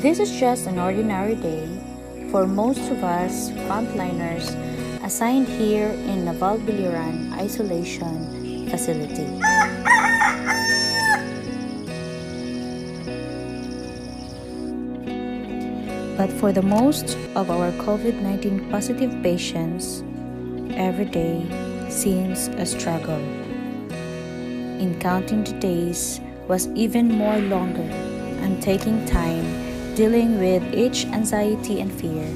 This is just an ordinary day for most of us frontliners assigned here in Naval Biliran Isolation Facility. But for the most of our COVID-19 positive patients, every day seems a struggle. In counting the days was even more longer, and taking time dealing with each anxiety and fear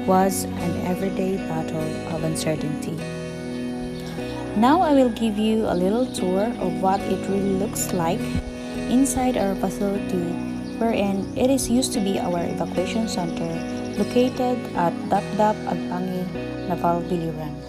was an everyday battle of uncertainty. Now I will give you a little tour of what it really looks like inside our facility, wherein it is used to be our evacuation center located at Dapdap Agpangi, Naval Biliran.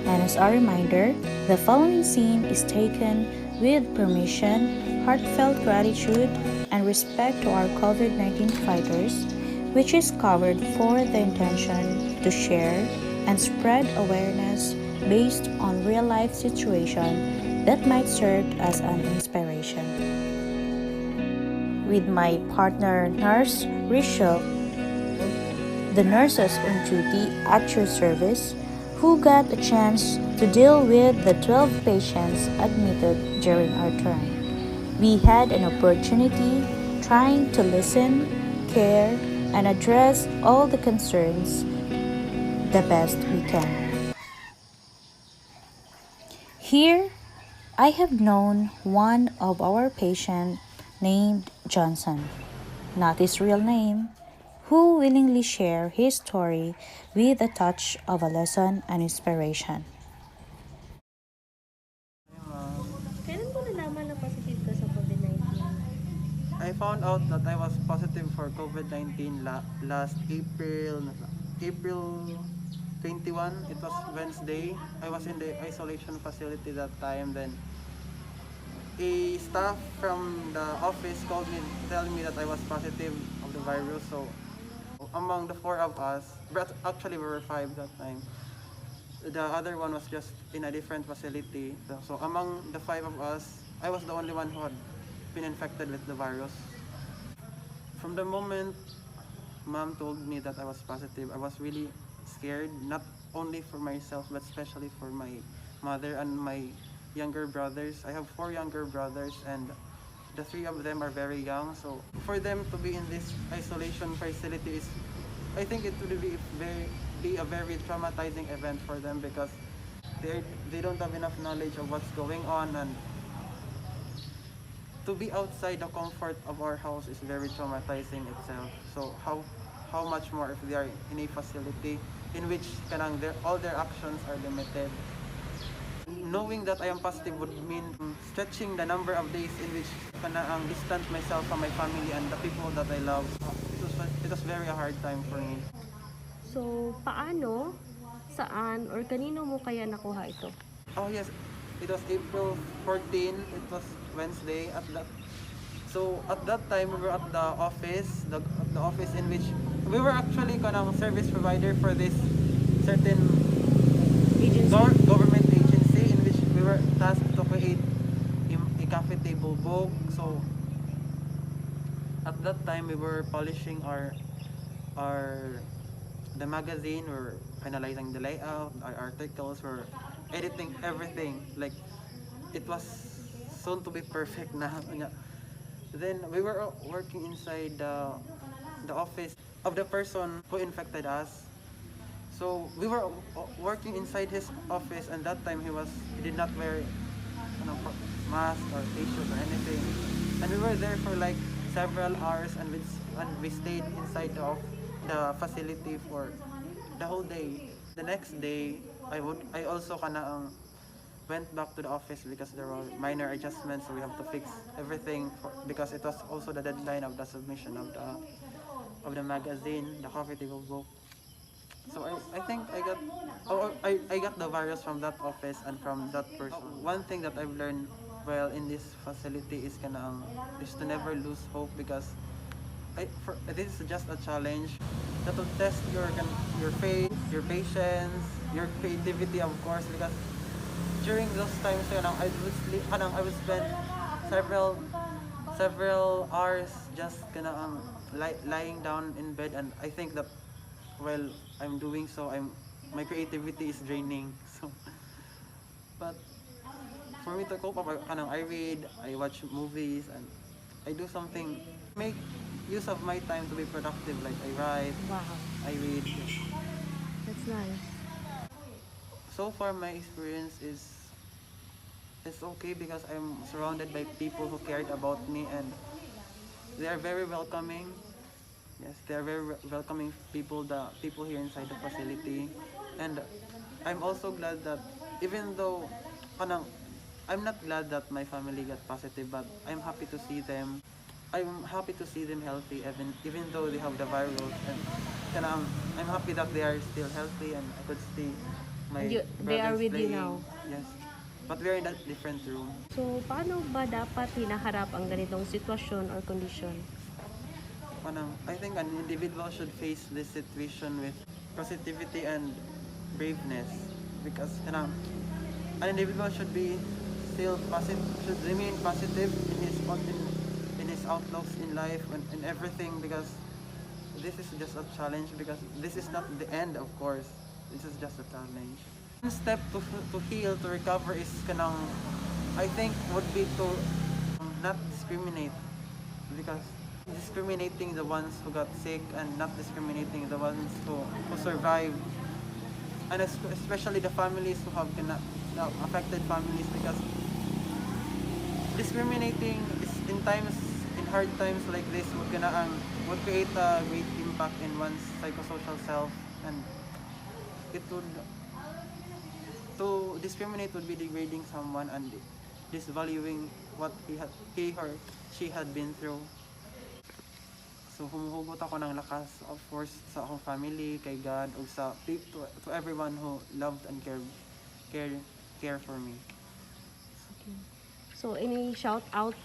And as a reminder, the following scene is taken with permission, heartfelt gratitude, and respect to our COVID-19 fighters, which is covered for the intention to share and spread awareness based on real-life situation that might serve as an inspiration. With my partner Nars Adel, the nurses on duty at your service, who got a chance to deal with the 12 patients admitted during our turn. We had an opportunity trying to listen, care, and address all the concerns the best we can. Here, I have known one of our patients named Johnson, not his real name, who willingly share his story with a touch of a lesson and inspiration. Kailan mo nalaman na positive ka sa COVID-19? I found out that I was positive for COVID-19 last April 21. It was Wednesday. I was in the isolation facility that time. Then a staff from the office called me telling me that I was positive of the virus. So among the four of us, but actually we were five that time. The other one was just in a different facility. So among the five of us, I was the only one who had been infected with the virus. From the moment mom told me that I was positive, I was really scared, not only for myself, but especially for my mother and my younger brothers. I have four younger brothers, and the three of them are very young. So for them to be in this isolation facility is, I think it would be a very traumatizing event for them, because they don't have enough knowledge of what's going on, and to be outside the comfort of our house is very traumatizing itself. So how much more if they are in a facility in which all their actions are limited. Knowing that I am positive would mean stretching the number of days in which ang distant myself from my family and the people that I love. It was very hard time for me. So, paano, saan, or kanino mo kaya nakuha ito? Oh yes, it was April 14. It was Wednesday So at that time we were at the office, the office in which we were actually service provider for this certain government agency in which we were tasked to create a cafe table book. So at that time we were polishing the magazine, we were finalizing the layout, our articles, we were editing everything. Like, it was soon to be perfect na. Then we were working inside the office of the person who infected us. So we were working inside his office, and that time he did not wear mask or face shield or anything. And we were there for like several hours, and we stayed inside the facility for the whole day. The next day, I also went back to the office because there were minor adjustments, so we have to fix everything because it was also the deadline of the submission of the magazine, the coffee table book. So I think I got the virus from that office and from that person. One thing that I've learned while in this facility is to never lose hope, because this is just a challenge that will test your faith, your patience, your creativity, of course, because during those times, I would sleep, I would spend several hours just lying down in bed, and I think that while I'm doing so, my creativity is draining. So, but for me to cope up, I read, I watch movies, and I do something, make use of my time to be productive. Like I write, Wow, I read. that's nice. So far, my experience is it's okay because I'm surrounded by people who cared about me, and they are very welcoming. Yes, they are very welcoming people, the people here inside the facility. And I'm also glad that even though kanang, I'm not glad that my family got positive, but I'm happy to see them. I'm happy to see them healthy, even though they have the virus. And I'm happy that they are still healthy, and I could see And my they are brothers with you playing. now. Yes, but we're in a different room. So, paano ba dapat hinaharap ang ganitong sitwasyon or kondisyon? I think an individual should face this situation with positivity and braveness, because an individual should be still positive, should remain positive in his outlooks in life and in everything, because this is just a challenge, because this is not the end, of course. This is just a challenge. One step to heal, to recover is I think would be to not discriminate, because discriminating the ones who got sick and not discriminating the ones who survived, and especially the families who have affected families, because discriminating is in hard times like this would create a great impact in one's psychosocial self, and it would to discriminate would be degrading someone and disvaluing what he or she had been through. So humuhugot ako ng lakas, of course, sa akong family, kay God, o to everyone who loved and care for me. Okay. So, any shout out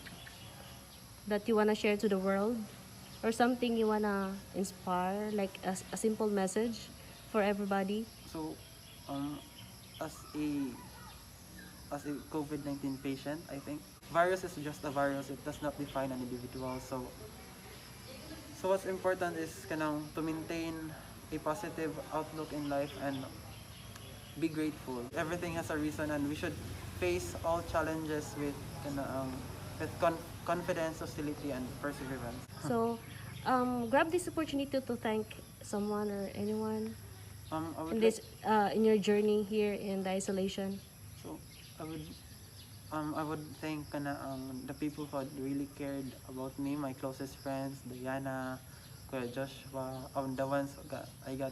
that you wanna share to the world? Or something you wanna inspire, like a simple message for everybody? So, as a COVID-19 patient, I think virus is just a virus. It does not define an individual. So what's important is to maintain a positive outlook in life and be grateful. Everything has a reason, and we should face all challenges with confidence, hostility, and perseverance. So, grab this opportunity to thank someone or anyone I would in this in your journey here in the isolation. So I would thank the people who had really cared about me, my closest friends, Diana, Kuya Joshua, the ones I got,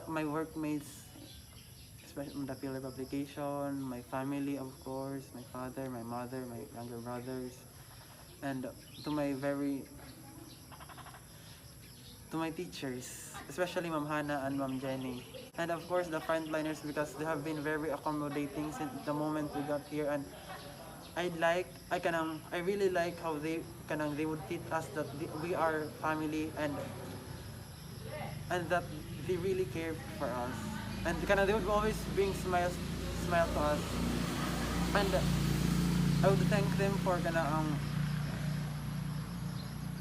my workmates, especially the Philip application, my family, of course, my father, my mother, my younger brothers, and to my teachers, especially Ma'am Hannah and Ma'am Jenny. And of course the frontliners, because they have been very accommodating since the moment we got here, and I really like how they would teach us that we are family, and that they really care for us, and they would always bring smile to us, and I would thank them for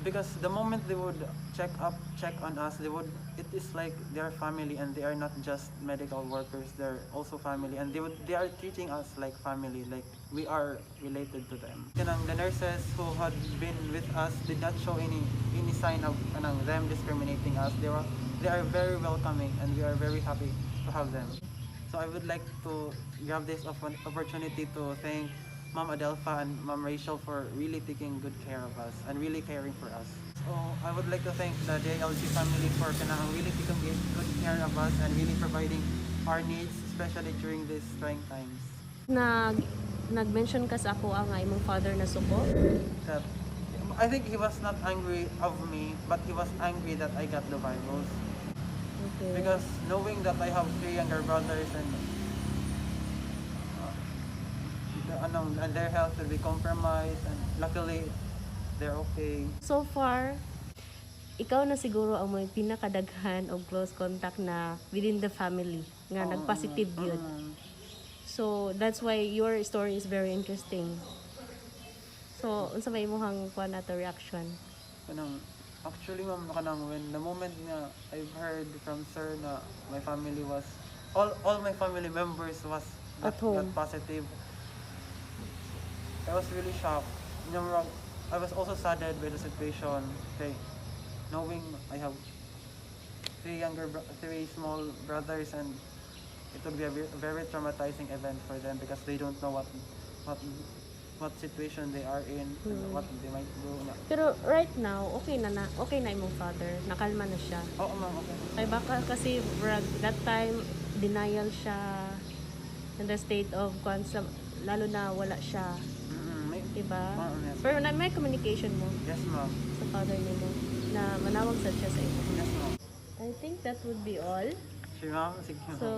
because the moment they would check on us, it is like they're family, and they are not just medical workers, they're also family, and they are treating us like family, like we are related to them. The nurses who had been with us did not show any sign of them discriminating us. They are very welcoming, and we are very happy to have them. So I would like to grab this opportunity to thank Ma'am Adelfa and Ma'am Rachel for really taking good care of us and really caring for us. So I would like to thank the JLG family for really taking good care of us and really providing our needs, especially during these trying times. Nag-mention ka sa ako nga imong father na suko? That I think he was not angry of me, but he was angry that I got the virus. Okay. Because knowing that I have 3 younger brothers, and and their health will be compromised, and luckily they're okay. So far, ikaw na siguro ang may pinakadaghan o close contact na within the family nga nag-positive yun. So that's why your story is very interesting. So unsa may imong kuan ato reaction? Kanang, actually ma'am, kanang when the moment nga I've heard from sir na my family was, all my family members was At home. got positive, I was really shocked. Yung wrong, I was also saddened by the situation. Okay, knowing I have three small brothers, and it would be a very traumatizing event for them because they don't know what situation they are in and what they might do. Pero right now, okay na imong father. Nakalma na siya. Oo ma'am, okay. Ay baka kasi that time denial siya in the state of lalo na wala siya. May, Diba? yes. Pero may communication mo Yes ma'am. sa father nimo na manawag sad siya sa imo. Yes ma'am. I think that would be all. Sure ma'am, sige ma'am. So,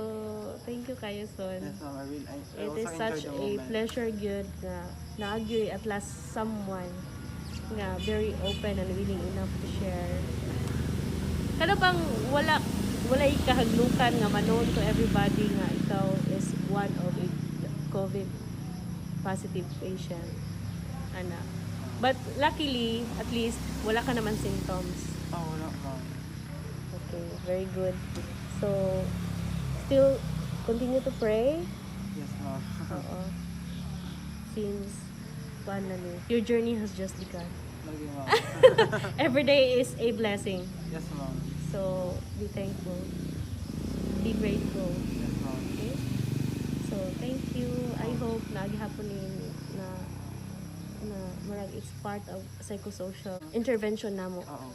thank you kayo, Son. Yes ma'am, I It also is such enjoyed the a moment. pleasure good na naagyoy at last someone nga very open and willing enough to share. Kada bang wala kahaglukan nga manon to everybody nga ikaw is one of a COVID positive patient. Ana. But luckily, at least wala ka naman symptoms. Oh, wala ma'am. Okay, very good. So, still continue to pray. Yes ma'am. Oo. Since your journey has just begun. Lagi ma'am. Every day is a blessing. Yes ma'am. So, be thankful. Be grateful. Yes ma'am. Okay? So, thank you. I hope na gihapon na marag it's part of psychosocial intervention namo Oo.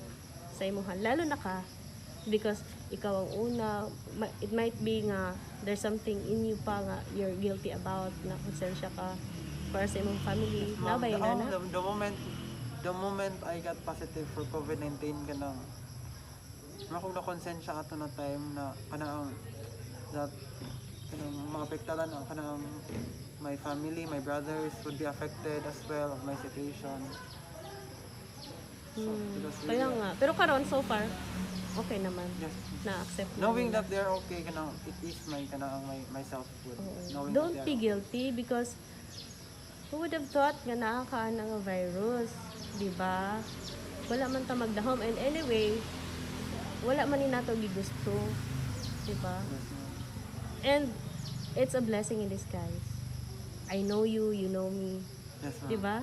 sa imuhan. Lalo na ka because ikaw ang una, it might be nga there's something in you pa nga you're guilty about, na konsensya ka para sa imong family. Ma'am, Nabay na na. the moment I got positive for COVID-19 kanang kung na-consensya ato na time na kanang that kanang maapektalan ang kanang my family, my brothers would be affected as well of my situation. So, it was Kaya really- nga. Pero karon so far, okay naman. Yes. Na-accept na Knowing nila. that they're okay, kanang it is my self-good. Oo. Knowing Don't that be they're guilty because who would have thought nga nakakaan nga virus, di ba? Wala man ta magdahom, and anyway, wala man ni nato gigusto, di ba? okay. Yes, ma'am. And it's a blessing in disguise. I know you, you know me, Yes, ma'am. di ba?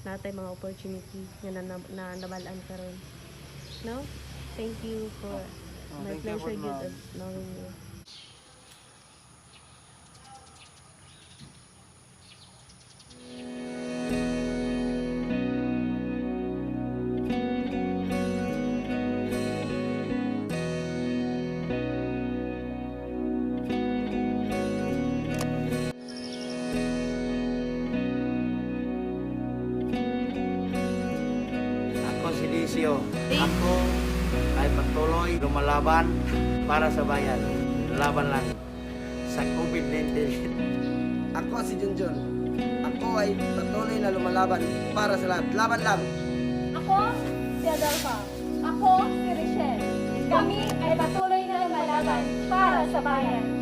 Natay mga opportunity nga namalaan karon. No? Thank you for my thank you, pleasure good good ma'am. of knowing you. Ako si Licio. Ako ay patuloy lumalaban para sa bayan. Laban lang sa COVID-19. Ako si Junjun. Ako ay patuloy na lumalaban para sa lahat. Laban lang! Ako, si Adelfa. Ako, si Richelle. Kami ay patuloy na lumalaban para sa bayan.